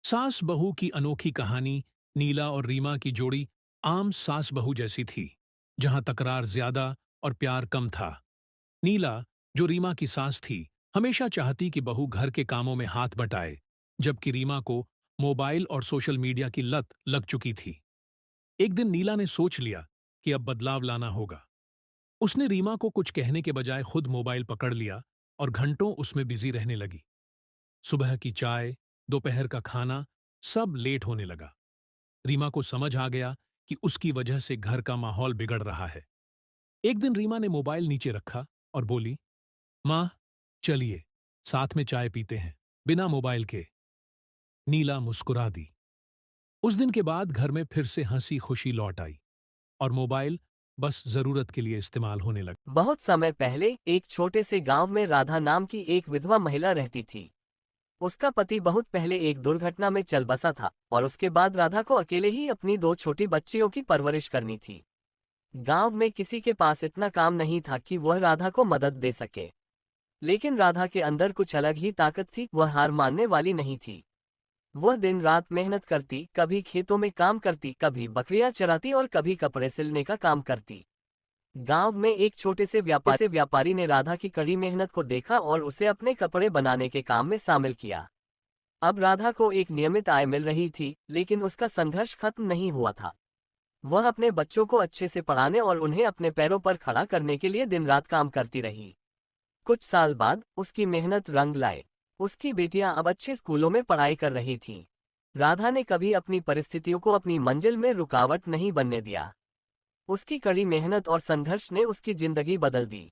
सास बहू की अनोखी कहानी। नीला और रीमा की जोड़ी आम सास बहू जैसी थी, जहां तकरार ज्यादा और प्यार कम था। नीला, जो रीमा की सास थी, हमेशा चाहती कि बहू घर के कामों में हाथ बटाए, जबकि रीमा को मोबाइल और सोशल मीडिया की लत लग चुकी थी। एक दिन नीला ने सोच लिया कि अब बदलाव लाना होगा। उसने रीमा को कुछ कहने के बजाय खुद मोबाइल पकड़ लिया और घंटों उसमें बिजी रहने लगी। सुबह की चाय, दोपहर का खाना, सब लेट होने लगा। रीमा को समझ आ गया कि उसकी वजह से घर का माहौल बिगड़ रहा है। एक दिन रीमा ने मोबाइल नीचे रखा और बोली, माँ, चलिए साथ में चाय पीते हैं, बिना मोबाइल के। नीला मुस्कुरा दी। उस दिन के बाद घर में फिर से हंसी खुशी लौट आई और मोबाइल बस जरूरत के लिए इस्तेमाल होने लगा। बहुत समय पहले एक छोटे से गांव में राधा नाम की एक विधवा महिला रहती थी। उसका पति बहुत पहले एक दुर्घटना में चल बसा था और उसके बाद राधा को अकेले ही अपनी दो छोटी बच्चियों की परवरिश करनी थी। गांव में किसी के पास इतना काम नहीं था कि वह राधा को मदद दे सके। लेकिन राधा के अंदर कुछ अलग ही ताकत थी, वह हार मानने वाली नहीं थी। वह दिन रात मेहनत करती, कभी खेतों में काम करती, कभी बकरियां चराती और कभी कपड़े सिलने का काम करती। गांव में एक छोटे से व्यापारी ने राधा की कड़ी मेहनत को देखा और उसे अपने कपड़े बनाने के काम में शामिल किया। अब राधा को एक नियमित आय मिल रही थी, लेकिन उसका संघर्ष खत्म नहीं हुआ था। वह अपने बच्चों को अच्छे से पढ़ाने और उन्हें अपने पैरों पर खड़ा करने के लिए दिन रात काम करती रही। कुछ साल बाद उसकी मेहनत रंग लाए। उसकी बेटियां अब अच्छे स्कूलों में पढ़ाई कर रही थीं। राधा ने कभी अपनी परिस्थितियों को अपनी मंजिल में रुकावट नहीं बनने दिया। उसकी कड़ी मेहनत और संघर्ष ने उसकी जिंदगी बदल दी।